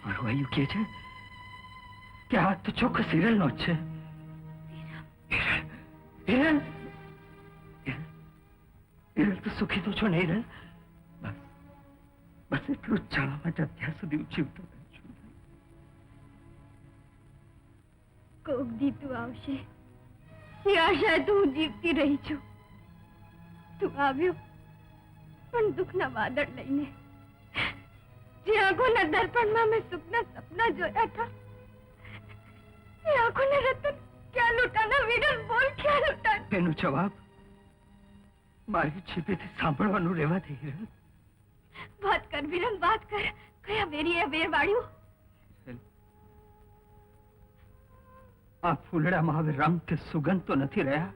મારું આયુ કે છે કે આ તો ચોક્કસ હિરલનો જ છે. હિરલ હિરલ તો સુખી તો છો ને હિરલ? બસ બસ એટલું જ જાણવા માટે અત્યાર સુધી જીવતો છું. કોક દી તું આવશે એ આશા તો હું જીવતી રહી છું. તું આવ્યો પણ દુઃખના વાદળ લઈને. જે આંખોના દર્પણમાં મેં સુખના સપના જોયા હતા એ આંખોને રતન ક્યાં લૂંટાના? વિરલ બોલ, ક્યાં લૂંટા? એનો જવાબ મારી જીભેથી સાંભળવાનું રહેવા દે હિરલ. વાત કર વિરલ, વાત કર. કયા વેરીએ વેર વાળ્યું? આ ફૂલડામાં હવે રંગ કે સુગંધ તો નથી રહ્યા,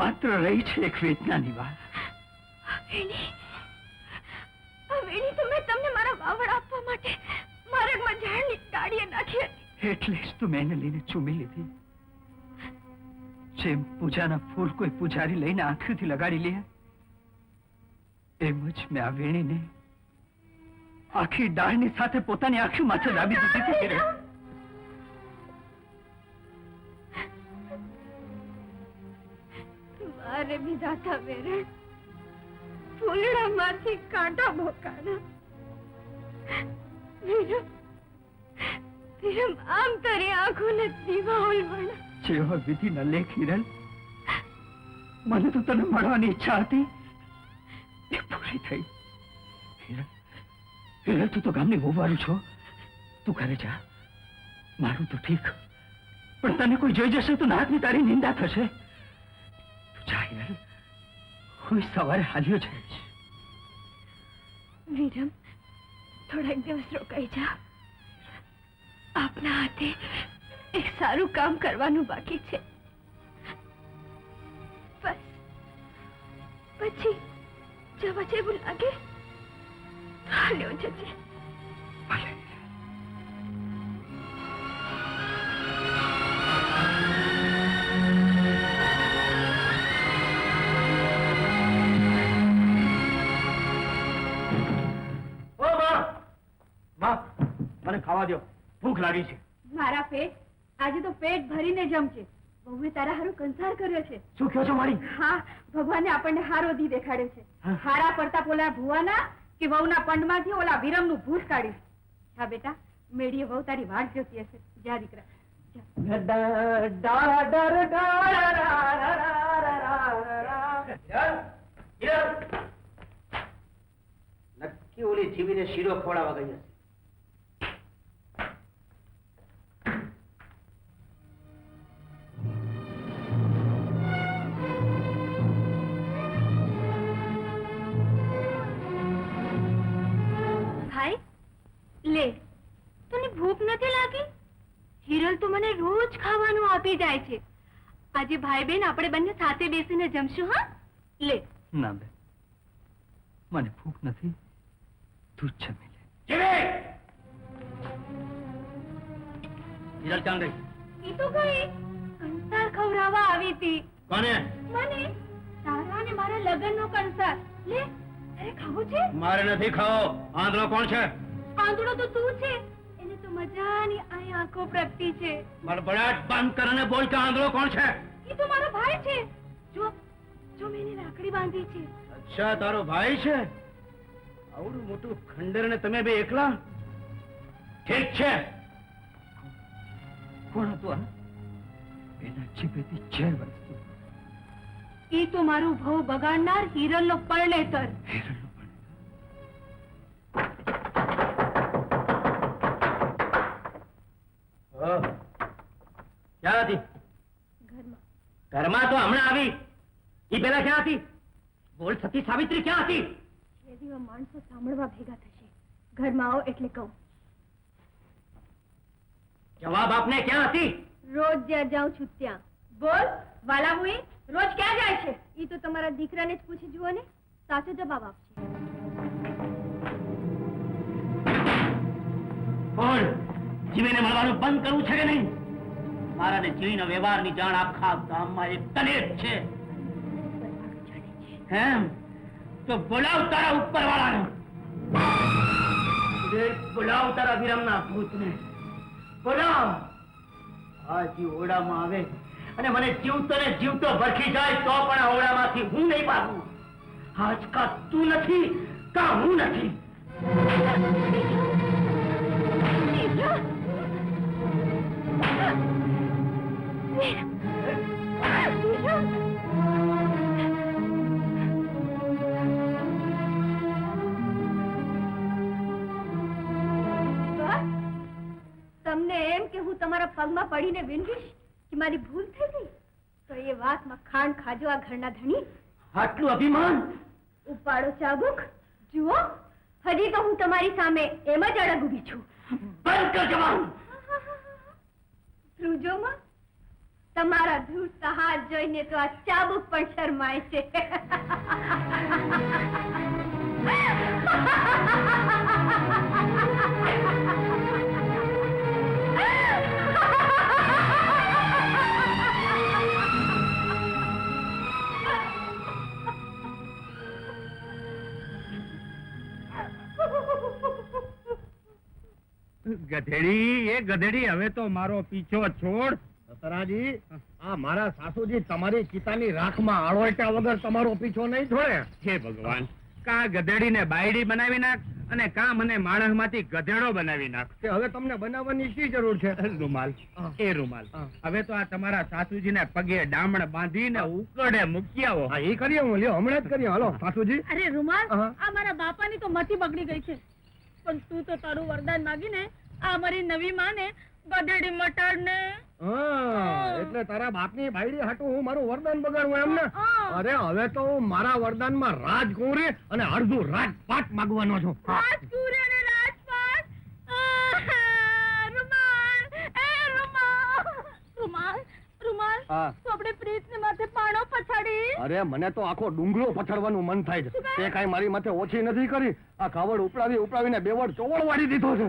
માત્ર રહી છે એક વેદનાની વાત. વેણી તો મેં તમને મારા વાવડ આપવા માટે માર્ગમાં ઝાડની ડાળીએ નાખી હતી. એટલે જ તું મેં એને લઈને ચૂમી લીધી. જેમ પૂજાના ફૂલ કોઈ પૂજારી લઈને આંખોથી લગાડી લે એમ જ મેં આ વેણીને આખી ડાળની સાથે પોતાની આંખો માથે દાબી દીધી હતી. મારે વિધાતા વેરણ ફૂલડામાંથી કાંટા ભોકાના. વિરમ આમ તારી આંખોને દીવાઓલ વણા. જેવો વિધિના લેખ હિરલ, મને તો તને મળવાની ઈચ્છા હતી એ પૂરી થઈ. હિરલ તું તો ગામની વહુવાળી છો, તું ઘરે જા. મારું તો ઠીક, પણ તને કોઈ જોઈ જશે તો નાકની તારી નિંદા થશે. તું જા હિરલ, હું સવારે હાલ્યો જઈશ. વિરમ થોડા દિવસ રોકાઈ જા. આપના હાથે એક સારું કામ કરવાનું બાકી છે. બસ પછી જવા જેવું લાગે હાલ્યો જજે. ભલે. મને ખાવા દો, ભૂખ લાગી છે. મારા પેટ આજે તો પેટ ભરીને જમશે. બહુએ તારા હારું કંસાર કર્યો છે. શું કહો છો મારી? હા, ભગવાને આપણને હારો દી દેખાડ્યો છે. હારા પડતા પોલા ભુવાના કે વહુના પંડમાંથી ઓલા વિરમનું ભૂત કાઢ્યું. હા બેટા, મેડીએ વહુ તારી વાટ જોતી હશે. જા દીકરા. નક્કી ઓલી જીવીને શીરો ખવડાવવા ગઈ હશે. લે, તને ભૂખ નથી લાગી? હિરલ તો મને રોજ ખાવાનું આપી જાય છે. આજે ભાઈ બહેન આપણે બંને સાથે બેસીને જમશું. હા, લે. ના બેન, મને ભૂખ નથી, તું જ જમી લે. હિરલ ચાંદ ગઈ. ઈ તો ગઈ કંસાર ખવડાવવા આવી હતી. કોને? મને. તારા અને મારા લગ્નનો કંસાર. લે, તારે ખાવું છે? મારે નથી ખાવો. આંધળો કોણ છે? આંધળો તો તું છે. એને તો મજાની આ આંખો પ્રગટી છે. બડબડાટ બંધ કરીને બોલ કે આંધળો કોણ છે? ઈ તો મારો ભાઈ છે. જો જો મેં એને રાખડી બાંધી છે. અચ્છા, તારો ભાઈ છે? આવડું મોટું ખંડેર ને તમે બે એકલા? ઠીક છે. કોણ હતું આ? એના જીભેથી ઝેર વરસતું. ઈ તો મારું ભવ બગાડનાર હિરલનો પરણેતર. હિરલનો ક્યાં હતી? ઘરમાં. ઘરમાં તો હમણાં આવી. ઈ પેલા ક્યાં હતી? બોલ, સતી સાવિત્રી ક્યાં હતી? શેરીમાં માણસો સાંભળવા ભેગા થશે. ઘરમાં આવો એટલે કહું. જવાબ આપને, ક્યાં હતી? રોજ જ્યાં જાઉં છું ત્યાં. બોલ વાલા, હું રોજ ક્યાં જાય છે? ઈ તો તમારા દીકરાને જ પૂછી જુઓ ને, સાચો જવાબ આપશે. બોલ, જીવીને મળવાનું બંધ કરવું છે કે નહીં? મારા ને જીવીના વ્યવહારની જાણ આખા ગામમાં એક તને જ છે. એમ તો બોલાવ તારા ઉપરવાળાને. બોલાવ તારા વિરમના ભૂતને, બોલાવ. આ જી ઓરડામાં આવે અને મને જીવતો ને જીવતો ભરખી જાય તો પણ આ ઓરડામાંથી હું નહીં ભાગું. આજ કા તું નથી કા હું નથી. તમને એમ કે હું તમારા પગમાં પડીને વિનવીશ કે મારી ભૂલ થઈ ગઈ તો એ વાતમાં ખાંડ ખાજો આ ઘરના ધણી. આટલું અભિમાન. ઉપાડો ચાબુક. જુઓ હજી તો હું તમારી સામે એમ જ અડગ ઊભી છું. બંધ કર જવાન. ધ્રુજોમાં તમારા ધ્રુજતા હાથ જોઈને તો આ ચાબુક પણ શરમાય છે. ગધેડી, એ ગધેડી, હવે તો મારો પીછો છોડ. સસરાજી, આ મારા સાસુજી તમારી ચિતાની રાખમાં આળોટ્યા વગર તમારો પીછો નહીં છોડે. હે ભગવાન, કા ગધેડીને બાયડી બનાવી નાખ અને કા મને માણસમાંથી ગધેડો બનાવી નાખ. કે હવે તમને બનાવવાની શી જરૂર છે? રૂમાલ, એ રૂમાલ. હા. હવે તો આ તમારા સાસુજીને પગે ડામણ બાંધીને ઉકળે મૂકી આવો. હા, એ કરીએ હું લ્યો, હમણાં જ કરીએ. હાલો સાસુજી. અરે રૂમાલ, હા. આ મારા બાપાની તો મતી બગડી ગઈ છે, પણ તું તો તારું વરદાન માગીને આ મારી નવી માને ગધેડી મટાડ ને. હા, એટલે તારા બાપની બાયડી હાટું હું મારું વરદાન બગાડું એમ ને? હા. અરે હવે તો હું મારા વરદાનમાં રાજકુંવરી અને અડધું રાજપાટ માંગવાનો છું. રાજકુંવરી અને રાજપાટ. રૂમાલ, એ રૂમાલ, રૂમાલ, રૂમાલ. હા. તો આપણે પ્રીતને માથે પાણો પછાડી. અરે મને તો આખો ડુંગરો પછાડવાનું મન થાય છે. તે કાંઈ મારી માથે ઓછી નથી કરી. આ કાવડ ઉપડાવીને બેવડ ચોવડ વાળી દીધો છે.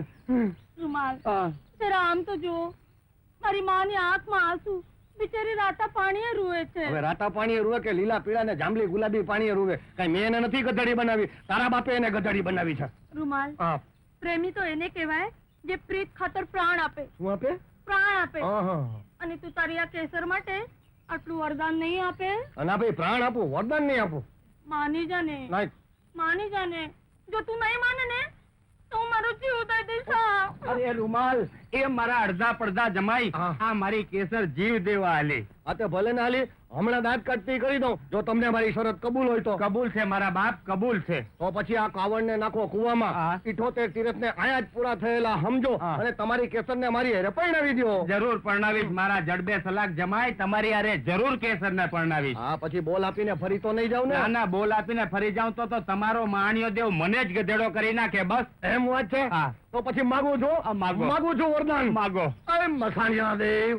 રૂમાલ, હા. જરા આમ તો જુઓ, મારી માની આંખમાં આંસુ, બિચારી રાતા પાણીએ રૂએ છે. હવે રાતા પાણીએ રૂવે કે લીલા પીળા ને જાંબલી ગુલાબી પાણીએ રૂવે, કઈ મેં એને નથી ગધેડી બનાવી, તારા બાપે એને ગધેડી બનાવી છે. રૂમાલ, હા. પ્રેમી તો એને કહેવાય જે પ્રીત ખાતર પ્રાણ આપે. શું આપે? પ્રાણ આપે. હા. અને તું તારી આ કેસર માટે આટલું વરદાન નહીં આપે? અને ભાઈ પ્રાણ આપું, વરદાન નહીં આપું. માની જાને, નહીં. માની જાને. જો તું નહીં માને ને તો હું મારો જીવ દઈ દઈશ. અરે રૂમાલ, એ મારા અડધા પડધા જમાઈ હા. આ મારી કેસર જીવ દેવા આલી. આ તે ભલે ને હાલી, હમણાં દાંત કાઢતી કરી દઉં જો તમને મારી શરત કબૂલ હોય તો. કબૂલ છે મારા બાપ, કબૂલ છે. તો પછી આ કાવડને નાખો કુવામાં. હા. 78 તીરથને આયા જ પૂરા થયેલા સમજો હા. અને તમારી કેસરને મારી હારે પરણાવી દ્યો. જરૂર પરણાવીશ મારા જડબે સલાક જમાઈ, તમારી હારે જરૂર કેસરને પરણાવીશ. હા, પછી બોલ આપીને ફરી તો નહીં જાવ ને? ના ના, બોલ આપીને ફરી જાઉં તો તમારો માણ્યો દેવ મને જ ગધેડો કરી નાખે. બસ એમ વાત છે? હા. તો પછી માગું છું. હા, માગો. માગું છું વરદાન. માગો. અરે મસાણિયા દેવ,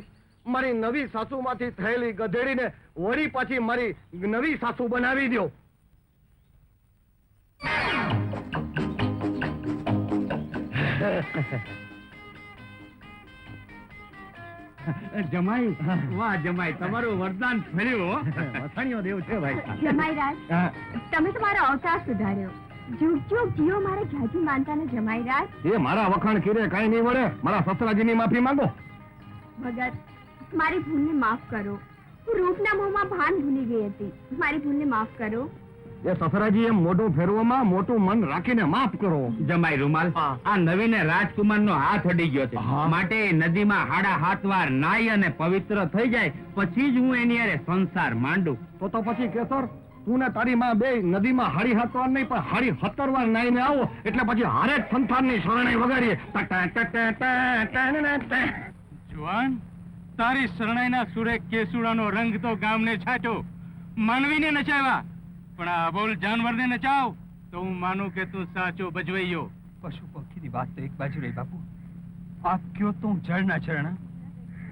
મારી નવી સાસુમાંથી થયેલી ગધેડીને વળી પાછી મારી નવી સાસુ બનાવી દ્યો. જમાઈ, વાહ જમાઈ, તમારું વરદાન ફર્યું હો. મસાણિયો દેવ છે ભાઈ. જમાઈરાજ, હા. તમે તો મારો અવતાર સુધાર્યો. જુગ જુગ જીઓ મારા ઘાજી માનતા ને જમાઈરાજ. એ મારા વખાણ કીરે કાંઈ નહીં વળે. મારા સસરાજીની માફી માંગો. ભગત, મારી ભૂલને માફ કરો. હું રૂપના મોહમાં ભાન ભૂલી ગઈ હતી. મારી ભૂલને માફ કરો. એ સસરાજી એમ મોઢું ફેરવામાં મોટું મન રાખીને માફ કરો. જમાઈ રૂમાલ, હા. આ નવીને રાજકુમારનો હાથ અડી ગયો છે. હા. માટે નદીમાં હાડા હાથ વાર નાઈ અને પવિત્ર થઈ જાય પછી જ હું એની હારે સંસાર માંડું. તો પછી કેસર, તું ને તારી માં બે નદીમાં હાડી 7 વાર નહીં પણ હાડી 17 વાર નાઈને આવો એટલે પછી હારે જ સંસારની શરણાઈ વગાડીએ. જુવાન, તારી શરણાઈના સુરે કેસુડાનો રંગ તો ગામને છાટ્યો, માનવીને નચાવ્યા, પણ આ અબોલ જાનવરને નચાવ તો હું માનું કે તું સાચો ભજવૈયો. પશુ પંખીની વાત તો એક બાજુ રહી બાપુ, આપ કયો તો હું જળના ઝરણા,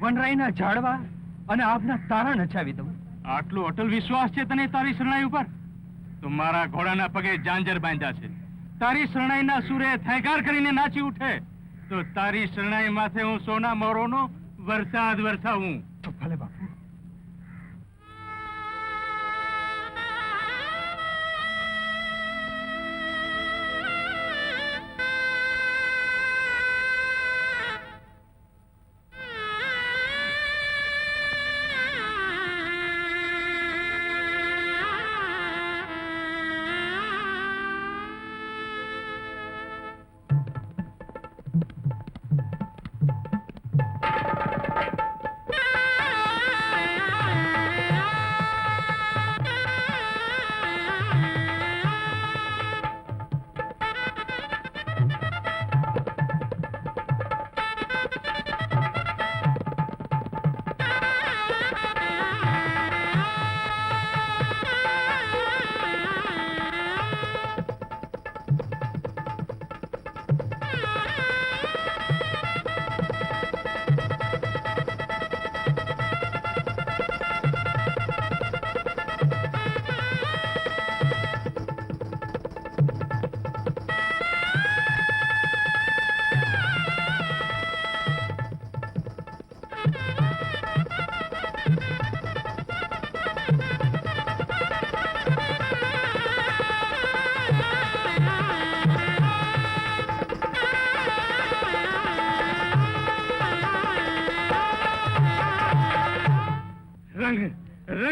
વનરાઈના ઝાડવા અને આપના તારા નચાવી દઉં. આટલો અટલ વિશ્વાસ છે તને તારી શરણાઈ ઉપર? તો મારા ઘોડાના પગે જાંજર બાંધ્યા છે. તારી શરણાઈના સુરે થેંકાર કરીને નાચી ઉઠે તો તારી શરણાઈ માથે હું સોના મોરોનો વરસાદ વરસાવું. તો ભલે બાપુ.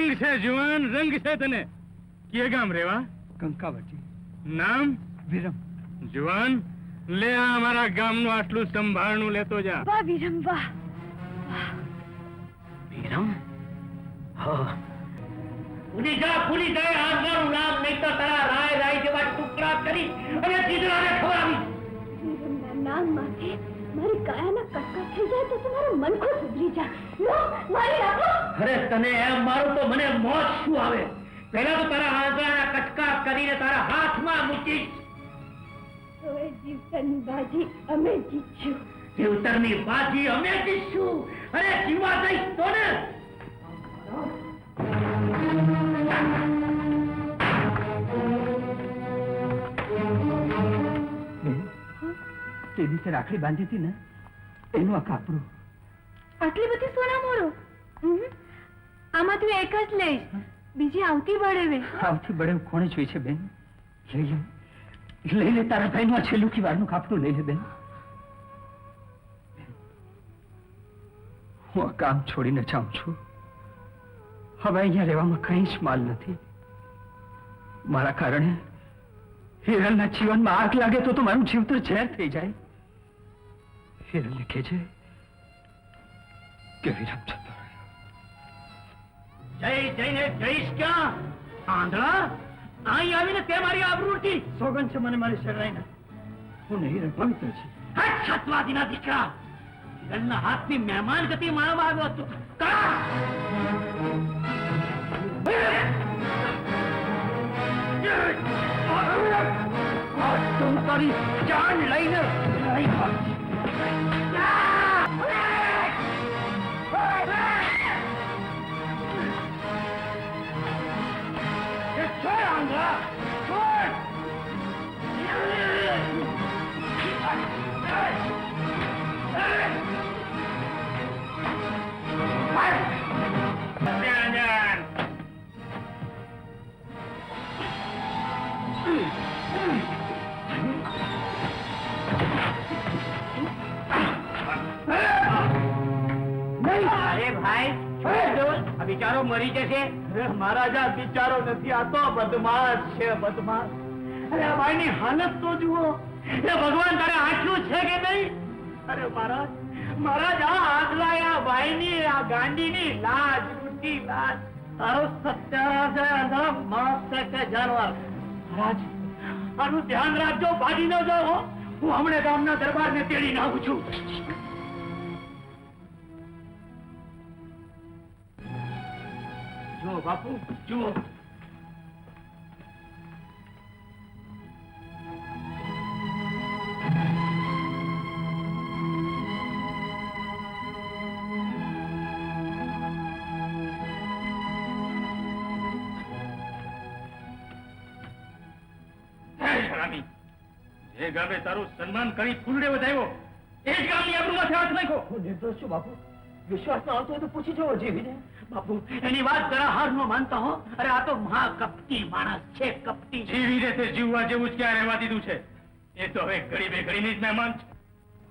રંગ છે જુવાન, રંગ છે તને. કે ગામ રેવા? કંકાવટી. નામ? વિરમ. જુવાન, લે આ અમારા ગામનું આટલું સંભાળનું લેતો જા. વાહ વિરમ વાહ. વિરમ? હા. ભૂલી જા આગળનું નામ, નહીં તો તારા રાય રાય જેવા ટુકડા કરી અને ચીદડાને ખવડાવી. વિરમના નામ માટે મારી કાયાના કટકા થઈ જાય તો તમારું મન ખુદ સુધરી જાય. લો મારી રાખો. અરે તને એમ મારું તો મને મોજ શું આવે? પહેલા તો તારા આંગળાના કટકા કરીને તારા હાથમાં મૂકીશ. હવે જીવતરની બાજી અમે જીતશું. જીવતરની બાજી અમે જીતશું. અરે જીવા જઈશ તો ને. તે દિવસે રાખડી બાંધી હતી ને, એનું આ કાપડું. આટલી બધી સોના મોરો? આમાં તું એક જ લઈશ, બીજી આવતી બળેવે. આવતી બળે કોણે જોઈ છે બેન? લઈ લે તારા ભાઈનું આ છેલ્લું વારનું કાપડું લઈ લે બેન. હું આ કામ છોડીને જાઉં છું. હવે અહીંયા રહેવામાં કઈ જ માલ નથી. મારા કારણે હિરલના જીવનમાં આગ લાગે તો મારું જીવતર ઝેર થઈ જાય. હિરલને કહેજે કે વિરમ જતો રહ્યો. જઈને જઈશ ક્યાં? આંધળા, અહીં આવીને તે મારી આબરૂ ઉડતી. સોગન છે મને મારી શરણાઈના. હું નહીં હિરલ પવિત્ર છે. હટ છતવાદીના દીકરા! હિરલના હાથની મહેમાન ગતિ માણવા આવ્યો હતો. તું તારી જાન લઈને બિચારો મરી જશે. મહારાજા બિચારો નથી, આ તો બદમાશ છે, બદમાશ. અરે આ ભાઈની હાલત તો જુઓ. એ ભગવાન તારે આંખ્યું છે કે નહીં? અરે મહારાજ, મહારાજ આ આગલા ભાઈની આ ગાંડીની લાજ રૂટી લાજ. તારો સત્યાનાશ છે, આંધળા માણસ છે કે જાનવર? મહારાજ આનું ધ્યાન રાખજો, ભાગી ન જાઓ. હું હમણાં ગામના દરબારને તેડીને આવું છું. જુઓ બાપુ, જુઓ. જે ગામે તારું સન્માન કરી ફૂલડે વધાવ્યો એ જ ગામની આબરૂમાંથી હાથ નાખ્યો. હું નિર્દોષ છું બાપુ. વિશ્વાસ ન આવતો હોય તો પૂછી જવો જીવીને. બાપુ એની વાત જરા હાર ન માનતા હો. અરે આ તો મહા કપટી માણસ છે, કપટી. જીવી રીતે જીવવા જેવું જ ક્યાં રહેવા દીધું છે? એ તો હવે ઘડી બે ઘડીની જ મહેમાન છે.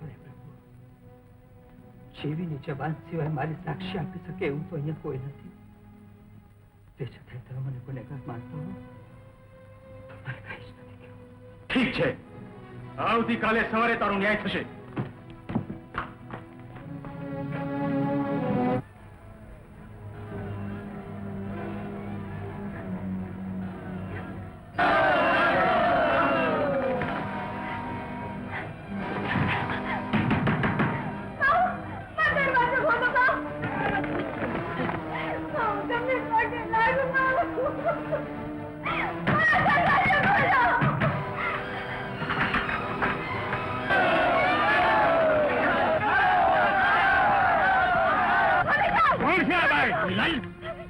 અરે પ્રભુ, જીવીની જબાન સિવાય મારી સાક્ષી આપી શકે એવું તો અહીંયા કોઈ નથી. તે છતાંય તમે મને ગુનેગાર માનતો હો તો મારે કઈ જ નથી કહેવું. ઠીક છે, આવતીકાલે સવારે તારો ન્યાય થશે.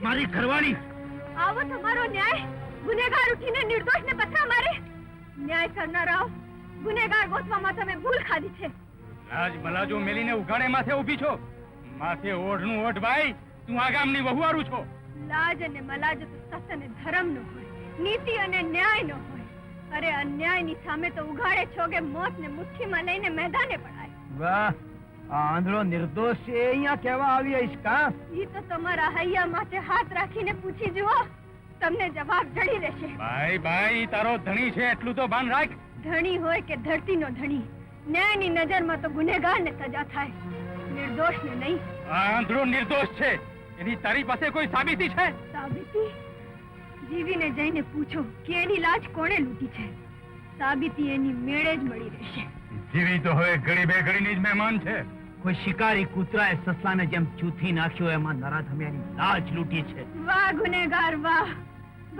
મારી ઘરવાળી. આવો તમારો ન્યાય. ગુનેગાર ઉઠીને નિર્દોષને પથરા મારે. ન્યાય કરનારાઓ, ગુનેગાર ગોતવામાં તમે ભૂલ ખાધી છે. લાજ મલાજો મેલીને ઉઘાડે માથે ઊભી છો. માથે ઓઢનું ઓઢ ભાઈ, તું આ ગામની વહુવારું છો. લાજ અને મલાજ તો સત અને ધર્મ નો હોય, નીતિ અને ન્યાય નો હોય. અરે અન્યાયની સામે તો ઉઘાડે છો કે મોતને મુઠ્ઠીમાં લઈને મેદાને પડાય. વાહ, આ આંધળો નિર્દોષ છે એ અહીંયા કેવા આવી આવીશ કા? ઈ તો તમારા હૈયા માથે હાથ રાખીને પૂછી જુઓ, તમને જવાબ જડી રહેશે. ભાઈ ભાઈ તારો ધણી છે એટલું તો ભાન રાખ. ધણી હોય કે ધરતીનો ધણી, ન્યાયની નજરમાં તો ગુનેગારને સજા થાય, નિર્દોષને નહીં. આ આંધળો નિર્દોષ છે, એની તારી પાસે કોઈ સાબિતી છે? સાબિતી? જીવીને જઈને પૂછો કે એની લાજ કોણે લૂંટી છે. સાબિતી એની મેળે જ મળી રહેશે. જીવી તો હવે ઘડી બે ઘડીની જ મહેમાન છે. કોઈ શિકારી કૂતરાએ સસલાને જેમ ચૂથી નાખ્યો એમાં નરાધમિયાની લાજ લૂંટી છે. વાહ ગુનેગાર વાહ!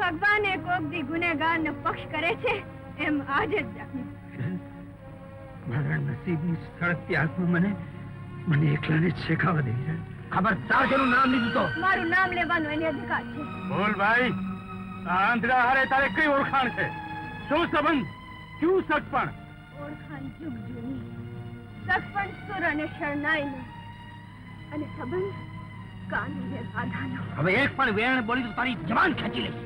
ભગવાને કોક દી ગુનેગારને પક્ષ કરે છે એમ આજે જ જાણ્યું. મારા નસીબની સળગતી આંખમાં મને એકલાને જ શેકાવા દે હિરલ. ખબરદાર જેનું નામ લીધું તો મારું નામ લેવાનો એને અધિકાર છે. બોલ ભાઈ, આ આંધળા હારે તારે કઈ ઓળખાણ છે? શું સંબંધ? ક્યું સગપણ? ઓળખાણ જુગ જૂની, સગપણ સુર અને શરણાઈનો, અને સંબંધ કાનૂન અને રાધાનો. હવે એક પણ વેણ બોલી તો તારી જવાન ખેંચી લઈશ.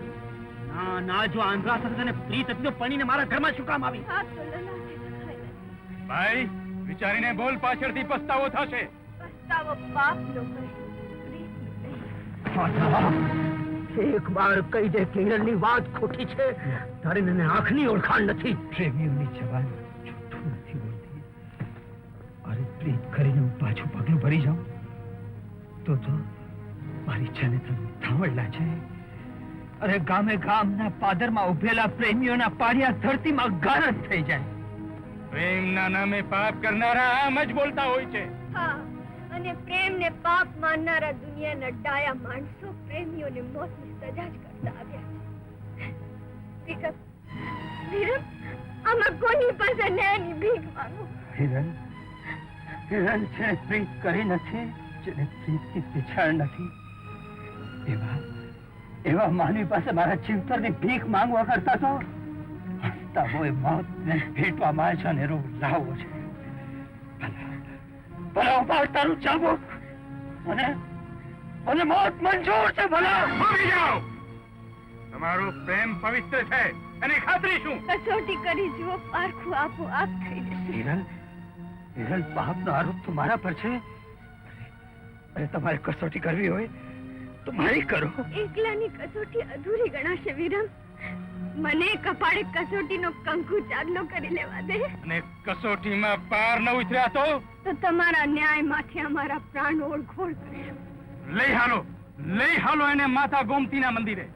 ના ના, જો આંધળા સાથે તને પ્રીત હતી તો પણીને મારા ઘરમાં શું કામ આવી? આ તો લલાટે લખાઈ નથી. ભાઈ વિચારીને બોલ, પાછળથી પસ્તાવો થશે. પસ્તાવો પાપનો હોય, પ્રીતનો નહીં. એક વાર કહી દે કે હિરણની વાત ખોટી છે, તારી મને આંખની ઓળખાણ નથી. પ્રેમીઓની જવાન જૂઠું નથી બોલતી. અરે પ્રીત કરીને હું પાછું પગલું ભરી જાઉં તો મારી જાને તો થાંવડલા છે. અરે ગામે ગામના પાદરમાં ઉભેલા પ્રેમીઓના પારિયા ધરતીમાં ગારજ થઈ જાય. પ્રેમના નામે પાપ કરનારા આમ જ બોલતા હોય છે. હા, અને પ્રેમને પાપ માનનારા દુનિયાના ડાયા માણસો પ્રેમીઓને મોતની સજા જ કરતા આવ્યા છે. વિરમ, આમાં કોની પાસે ન્યાયની ભીખ માંગુ? હિરલ છે પ્રીત કરી નથી, જેને પ્રીતની પીછાણ નથી. એવા માનવી પાસે મારા ચિંતરની ભીખ માંગવા કરતા તો હસતા હોય મોતને ભેટવા માંગે છે અને રોગ લાવવો છે. ભલા ઉપાડ તારું ચાબુક, મને મોત મંજૂર છે. ભલા ભાગી જાઓ. તમારો પ્રેમ પવિત્ર છે એની ખાતરી શું? કસોટી કરી જુઓ, પારખું આપોઆપ થઈ જશે. હિરલ, પાપનો આરોપ તો મારા પર છે. અરે તમારે કસોટી કરવી હોય તો મારી કરો. એકલાની કસોટી અધૂરી ગણાશે વિરમ. મને કપાળે કસોટીનો કંકુ ચાંદલો કરી લેવા દે. અને કસોટીમાં પાર ન ઉતર્યા તો તમારા ન્યાયમાંથી અમારા પ્રાણ ઓળખોળ કરશો. લઈ હાલો એને માતા ગોમતીના મંદિરે.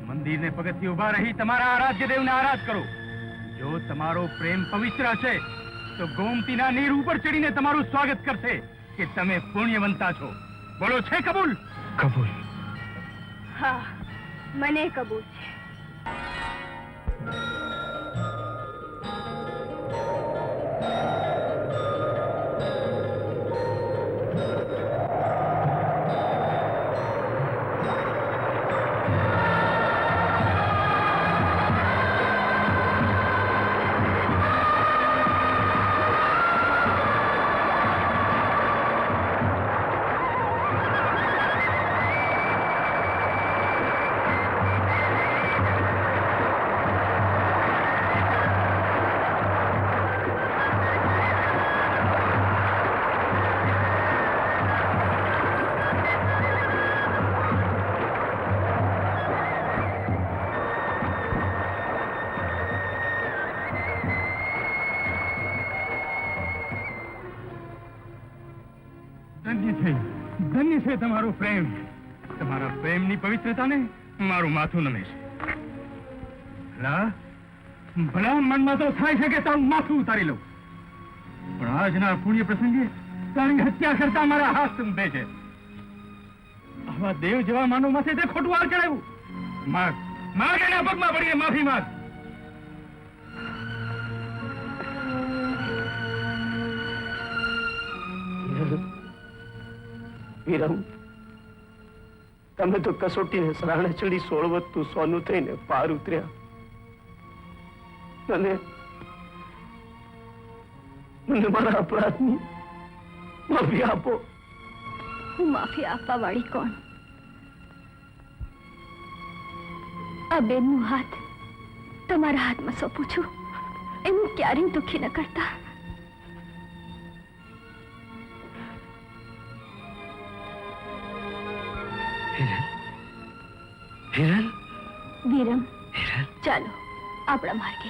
મંદિરને પગથિયે ઉભા રહી તમારા આરાધ્ય દેવને આરાધ કરો. જો તમારો પ્રેમ પવિત્ર હશે તો ગોમતીના નીર ઉપર ચડીને તમારું સ્વાગત કરશે કે તમે પુણ્યવંતા છો. બોલો, છે કબૂલ? કબૂલ. હા, મને કબૂલ છે. ધન્ય છે તમારો પ્રેમ. તમારા પ્રેમની પવિત્રતાને મારું માથું નમે છે. ભલા મનમાં તો થાય છે કે તારું માથું ઉતારી લઉં, પણ આજના પુણ્ય પ્રસંગે તારી હત્યા કરતા મારા હાથ ઊભે છે. આવા દેવ જેવા માનવ માથે તે ખોટું વાર ચડાવ્યું. માગ એના પગમાં પડીને માફી માગ. વિરમ, તમે તો કસોટીને સરાણે ચડી 16 વધતું સોનું થઈને પાર ઉતર્યા. મને મારા અપરાધની માફી આપો. હું માફી આપવા વાળી કોણ? આ બેનનો હાથ તમારા હાથમાં સોંપું છું. એમ ક્યારેય દુઃખી ન કરતા. હિરલ હિરલ વિરમ હિરલ ચાલો આપણા માર્ગે.